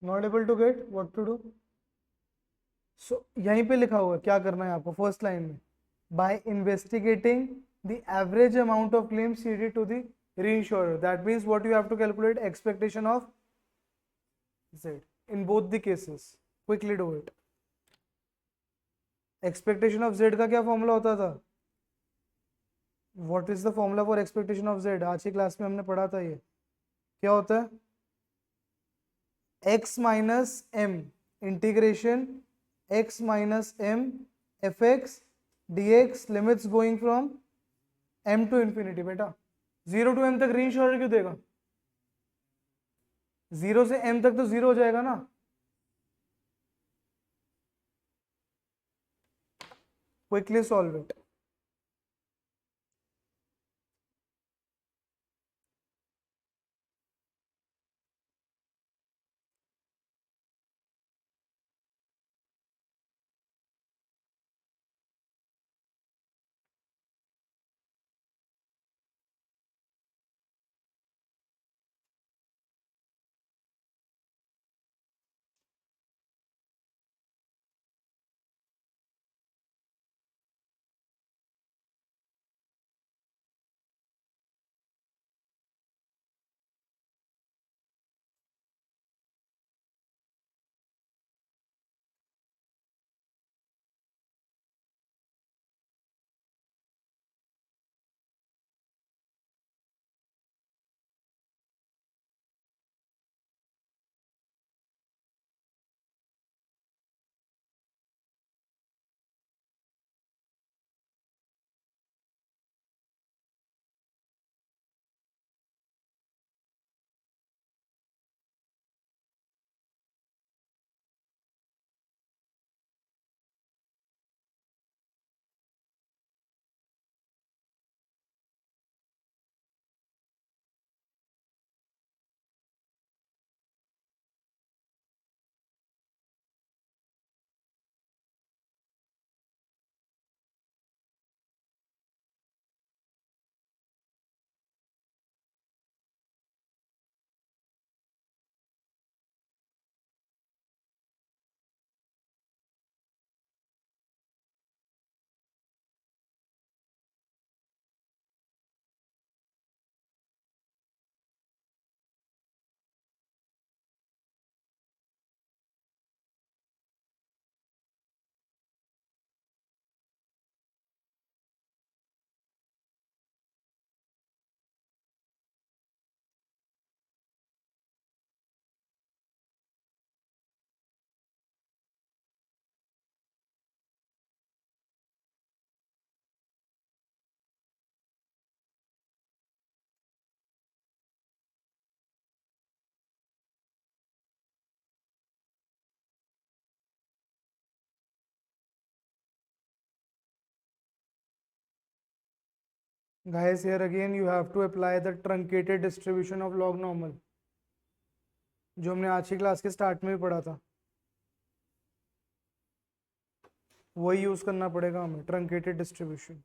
Not able to get what to do? So यहीं पे लिखा हुआ है क्या करना है आपको। फर्स्ट लाइन में, by investigating the average amount of claim ceded to the reinsurer, that means what you have to calculate expectation of Z in both the cases. Quickly do it. Expectation of Z का क्या formula होता था? What is the formula for expectation of Z? आज की class में हमने पढ़ा था ये। क्या होता है? x minus M integration x minus M F X D X, limits going from m to infinity. बेटा 0 to m तक रेंज ऑर्डर क्यों देगा? 0 से m तक तो 0 हो जाएगा ना। Quickly solve it. Guys, here again you have to apply the truncated distribution of log normal, जो हमने आज की क्लास के स्टार्ट में भी पढ़ा था। वही यूज करना पड़ेगा हमें, ट्रंकेटेड डिस्ट्रीब्यूशन।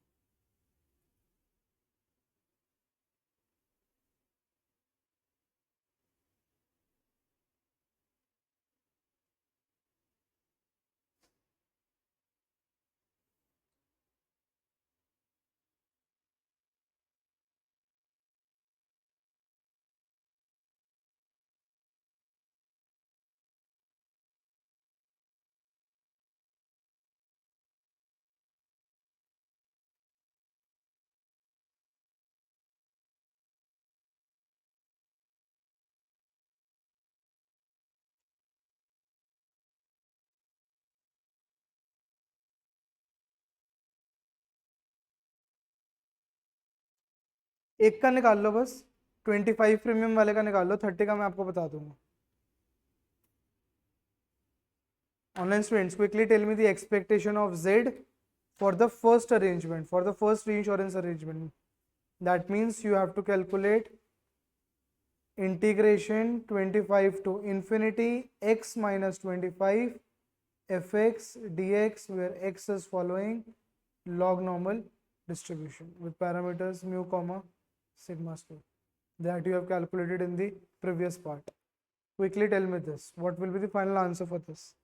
एक का निकाल लो बस, 25 प्रीमियम वाले का निकाल लो, 30 का मैं आपको बता दूंगा। Online students, quickly tell me the expectation of Z for the first arrangement, for the first reinsurance arrangement. That means you have to calculate integration 25 to infinity x minus 25 fx dx, where x is following log normal distribution with parameters mu comma sigma square that you have calculated in the previous part. Quickly tell me this, what will be the final answer for this?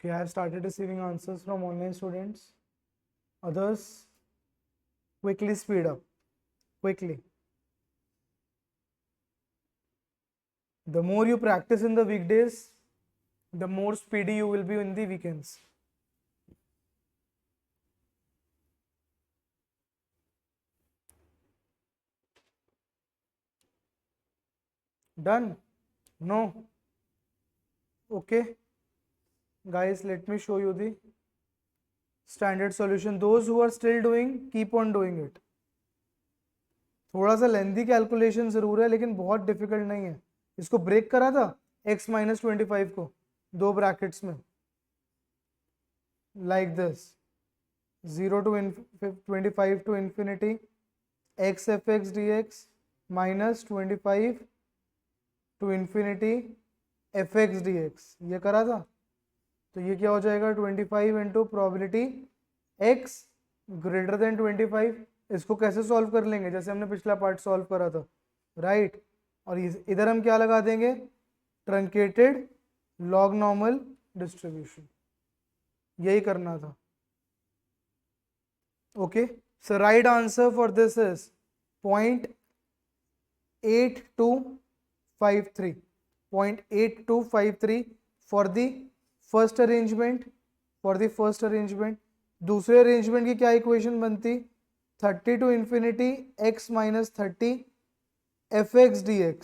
Okay, I have started receiving answers from online students. Others, quickly speed up. Quickly. The more you practice in the weekdays, the more speedy you will be in the weekends. Done? No? Okay. Guys, let me show you the standard solution. Those who are still doing, keep on doing it. थोड़ा सा lengthy calculation जरूर है लेकिन बहुत difficult नहीं है. इसको break करा था x माइनस 25 को दो ब्रैकेट्स में, like this 0 to 25 to infinity x fx dx minus 25 to infinity fx dx. ये करा था तो ये क्या हो जाएगा 25 into probability x greater than 25. इसको कैसे सॉल्व कर लेंगे, जैसे हमने पिछला पार्ट सॉल्व करा था, राइट. और इधर हम क्या लगा देंगे, ट्रंकेटेड लॉग नॉर्मल डिस्ट्रीब्यूशन. यही करना था. Okay, so right answer for this is 0.8253. 0.8253 for the first arrangement. दूसरे अरेंजमेंट की क्या इक्वेशन बनती, 30 to infinity x minus 30 fx dx.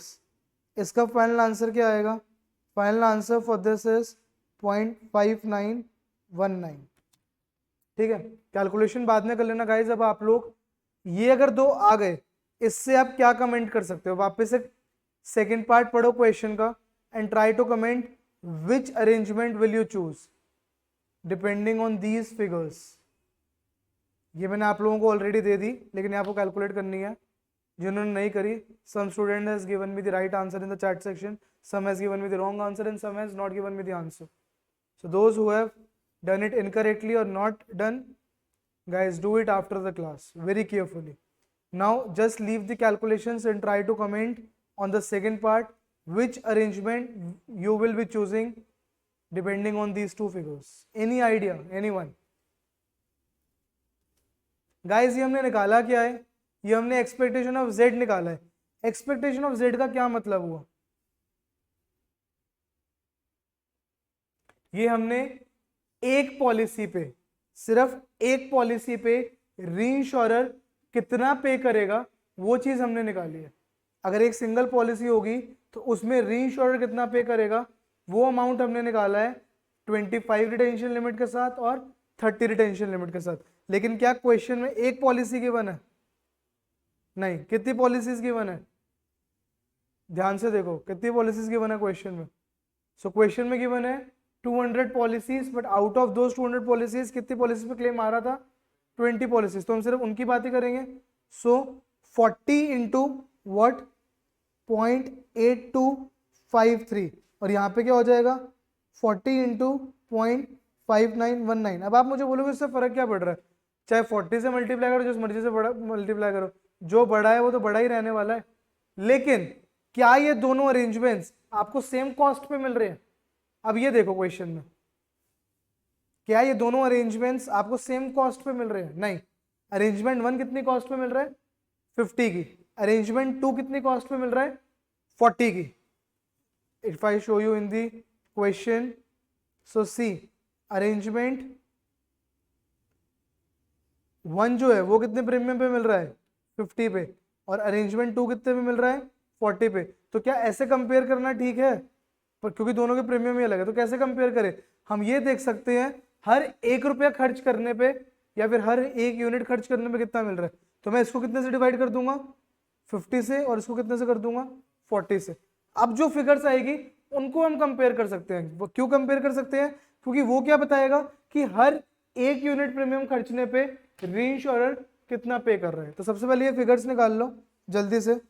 इसका फाइनल आंसर क्या आएगा, final answer for this is 0.5919. ठीक है, कैलकुलेशन बाद में कर लेना गाइज. अब आप लोग ये अगर दो आ गए, इससे आप क्या कमेंट कर सकते हो, वापस से सेकेंड पार्ट पढ़ो क्वेश्चन का and try to comment which arrangement will you choose depending on these figures. ये मैंने आप लोगों को ऑलरेडी दे दी, लेकिन आपको कैलकुलेट करनी है. जिन्होंने नहीं करी, some student has given me the right answer in the chat section, some has given me the wrong answer and some has not given me the answer. So those who have done it incorrectly or not done, guys, do it after the class very carefully. Now just leave the calculations and try to comment on the second part which arrangement you will be choosing depending on these two figures. Any idea, anyone? Guys ये हमने निकाला क्या है, ये हमने expectation of z निकाला है. Expectation of z का क्या मतलब हुआ, ये हमने एक पॉलिसी पे, सिर्फ एक पॉलिसी पे रीइंश्योरर कितना पे करेगा वो चीज हमने निकाली है. अगर एक सिंगल पॉलिसी होगी तो उसमें रीइंश्योरर कितना पे करेगा वो अमाउंट हमने निकाला है 25 रिटेंशन लिमिट के साथ और 30 रिटेंशन लिमिट के साथ. लेकिन क्या क्वेश्चन में एक पॉलिसी गिवन है, नहीं, कितनी पॉलिसीज गिवन है, ध्यान से देखो कितनी पॉलिसीज गिवन है क्वेश्चन में. सो क्वेश्चन में गिवन है 200 policies, but out of those 200 policies कितनी पॉलिसीज पे क्लेम आ रहा था, 20 पॉलिसीज. तो हम सिर्फ उनकी बात ही करेंगे. सो 40 इंटू वॉट 0.8253 और यहाँ पे क्या हो जाएगा 40 इंटू 0.5919. अब आप मुझे बोलोगे इससे फर्क क्या पड़ रहा है, चाहे 40 से मल्टीप्लाई करो, जिस मर्जी से बड़ा मल्टीप्लाई करो, जो बड़ा है वो तो बड़ा ही रहने वाला है. लेकिन क्या ये दोनों अरेंजमेंट्स आपको सेम कॉस्ट पे मिल रहे हैं, अब ये देखो क्वेश्चन में, क्या ये दोनों अरेंजमेंट्स आपको सेम कॉस्ट पे मिल रहे हैं, नहीं. अरेंजमेंट 1 कितनी कॉस्ट पे मिल रहा है 50 की, अरेंजमेंट 2 कितनी कॉस्ट पे मिल रहा है 40 की. If I show you in the question, so see arrangement 1 जो है वो कितने प्रीमियम पे मिल रहा है 50 पे, और अरेंजमेंट 2 कितने पे मिल रहा है 40 पे. तो क्या ऐसे कंपेयर करना ठीक है, पर क्योंकि दोनों के प्रीमियम ही अलग है तो कैसे कंपेयर करें, हम ये देख सकते हैं हर 1 रुपया खर्च करने पे या फिर हर 1 यूनिट खर्च करने पे कितना मिल रहा है. तो मैं इसको कितने से डिवाइड कर दूंगा 50 से, और इसको कितने से कर दूंगा 40 से. अब जो फिगर्स आएगी उनको हम कंपेयर कर सकते हैं. वो क्यों कंपेयर कर सकते हैं, क्योंकि वो क्या बताएगा कि हर 1 यूनिट प्रीमियम खर्चने पे रीइंश्योरर कितना पे कर रहा है. तो सबसे पहले ये फिगर्स निकाल लो जल्दी से.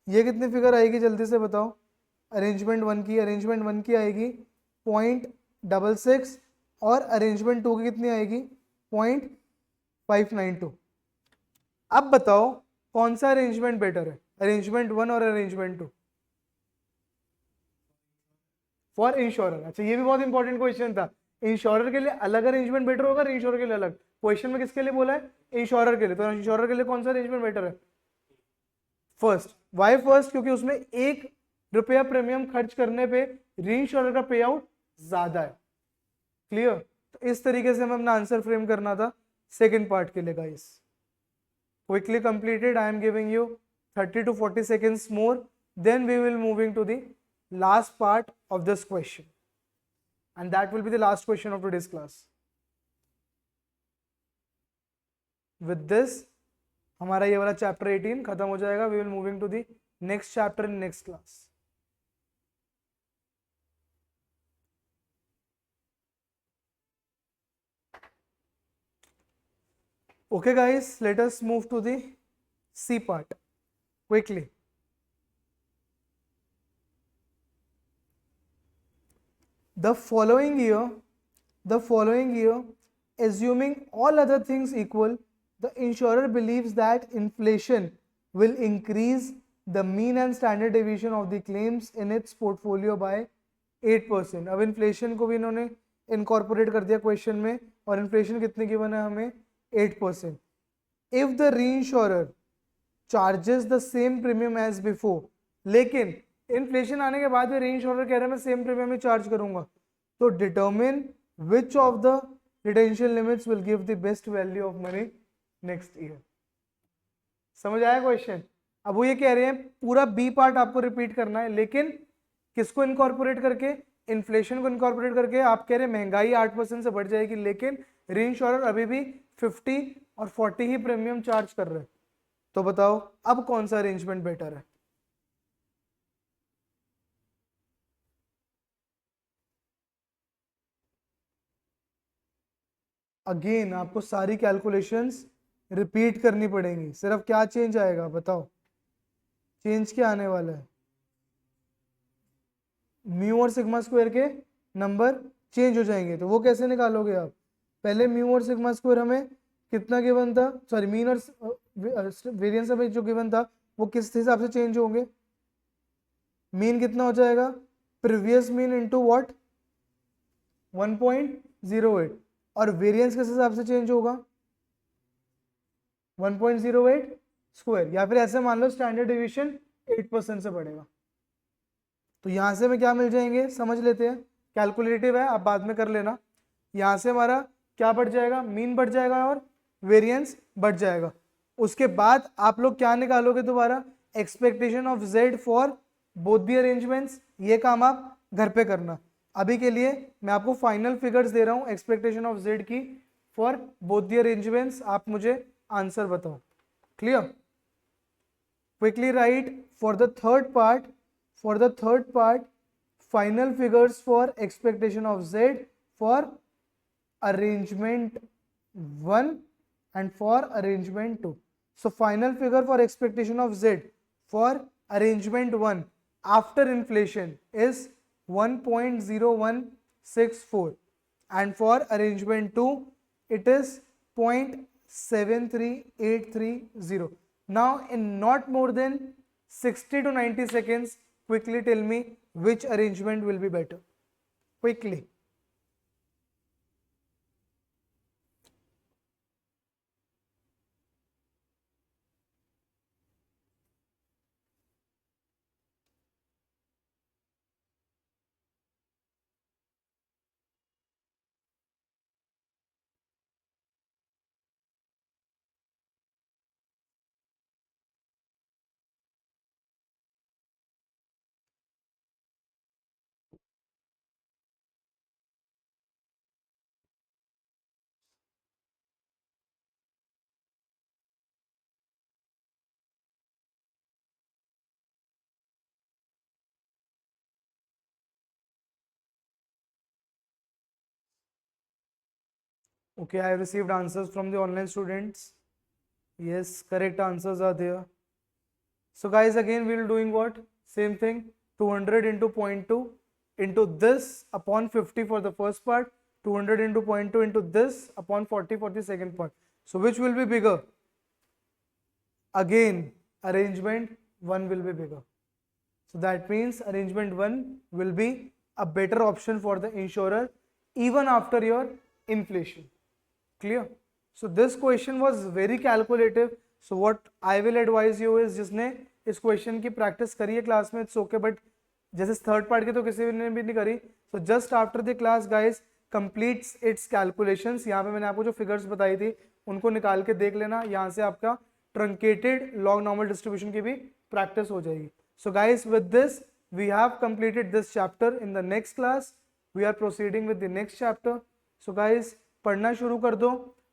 ये कितनी फिगर आएगी जल्दी से बताओ, अरेंजमेंट 1 की आएगी 0.66 और अरेंजमेंट 2 की कितनी आएगी 0.592. अब बताओ कौन सा अरेंजमेंट बेटर है, अरेंजमेंट 1 और अरेंजमेंट 2 फॉर इंश्योरर. अच्छा ये भी बहुत इंपॉर्टेंट क्वेश्चन था, इंश्योरर के लिए अलग अरेंजमेंट बेटर होगा, इंश्योरर के लिए अलग। क्वेश्चन में किसके लिए बोला है? इंश्योरर के लिए। तो इंश्योरर के लिए कौन सा अरेंजमेंट बेटर है? फर्स्ट। Why first? क्योंकि उसमें 1 रुपया प्रीमियम खर्च करने पे री इंश्योरर का पे आउट ज्यादा है। क्लियर? तो इस तरीके से हमें अपना आंसर फ्रेम करना था सेकेंड पार्ट के लिए guys. Quickly completed. I am giving you 30 to 40 seconds more, then we will moving to the last part of this question, and that will be the last question of today's class. With this हमारा ये वाला chapter 18 खत्म हो जाएगा। we will moving to the next chapter in next class. Okay guys, let us move to the C part quickly. The following year, assuming all other things equal, the insurer believes that inflation will increase the mean and standard deviation of the claims in its portfolio by 8%. अब inflation को भी इन्होंने incorporate कर दिया question में, और inflation कितनी given है हमें? 8%. If the reinsurer charges the same premium as before, लेकिन इन्फ्लेशन आने के बाद भी री इंश्योरर कह रहा है मैं सेम प्रीमियम ही चार्ज करूंगा, तो determine which of the retention limits will give the best value of money next year. समझ आया क्वेश्चन? अब वो ये कह रहे हैं पूरा बी पार्ट आपको रिपीट करना है, लेकिन किसको इनकॉर्पोरेट करके? इन्फ्लेशन को इनकॉर्पोरेट करके। आप कह रहे हैं महंगाई 8% से बढ़ जाएगी, लेकिन री इंश्योरर अभी भी 50 और 40 ही प्रीमियम चार्ज कर रहे हैं। तो बताओ अब कौन सा अरेंजमेंट बेटर है? अगेन आपको सारी कैलकुलेशंस रिपीट करनी पड़ेंगी। सिर्फ क्या चेंज आएगा बताओ? चेंज क्या आने वाला है? म्यू और सिग्मा स्क्वायर के नंबर चेंज हो जाएंगे। तो वो कैसे निकालोगे आप? पहले म्यू और सिग्मा स्क्वायर हमें कितना गिवन था, सॉरी मीन और वेरिएंस हमें जो गिवन था वो किस हिसाब से चेंज होंगे? मीन कितना हो जाएगा? Previous mean into what? 1.08। और वेरिएंस किस हिसाब से चेंज होगा? 1.08 स्क्वायर। या फिर ऐसे मान लो स्टैंडर्ड डिवीजन 8% से बढ़ेगा। तो यहां से हमें क्या मिल जाएंगे समझ लेते हैं। कैलकुलेटिव है, आप बाद में कर लेना। यहां से हमारा क्या बढ़ जाएगा? मीन बढ़ जाएगा और वेरिएंस बढ़ जाएगा। उसके बाद आप लोग क्या निकालोगे दोबारा? Expectation of Z for both the arrangements. ये काम आप घर पे करना। अभी के लिए मैं आपको फाइनल फिगर्स दे रहा हूं एक्सपेक्टेशन ऑफ जेड की फॉर बोथ दी अरेंजमेंट्स। आप मुझे आंसर बताओ। Clear? Quickly right for the third part final figures for expectation of Z for arrangement 1 and for arrangement 2. So final figure for expectation of Z for arrangement 1 after inflation is 1.0164 and for arrangement 2 it is 0.73830. Now in not more than 60 to 90 seconds, quickly tell me which arrangement will be better. Quickly. Okay, I have received answers from the online students. Yes, correct answers are there. So guys, again we will doing what? Same thing, 200 into 0.2 into this upon 50 for the first part, 200 into 0.2 into this upon 40 for the second part. So which will be bigger? Again, arrangement 1 will be bigger. So that means arrangement 1 will be a better option for the insurer even after your inflation. Clear? So this question was very calculative. So what I will advise you is, जिसने इस question की practice करी है class में, it's okay, but जैसे third part के तो किसी ने भी नहीं करी, so just after the class guys completes it's calculations. यहाँ पे मैंने आपको जो फिगर्स बताई थी उनको निकाल के देख लेना, यहाँ से आपका ट्रंकेटेड लॉग नॉर्मल डिस्ट्रीब्यूशन की भी प्रैक्टिस हो जाएगी। So guys with this we have completed this chapter. In the next class we are proceeding with the next chapter. So guys पढ़ना शुरू कर दो,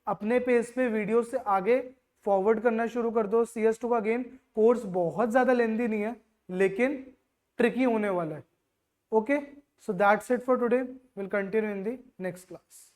अपने पेज पे वीडियो से आगे फॉरवर्ड करना शुरू कर दो। CS2 का अगेन कोर्स बहुत ज़्यादा लेंदी नहीं है, लेकिन ट्रिकी होने वाला है। Okay, so that's it for today, will continue in the next class.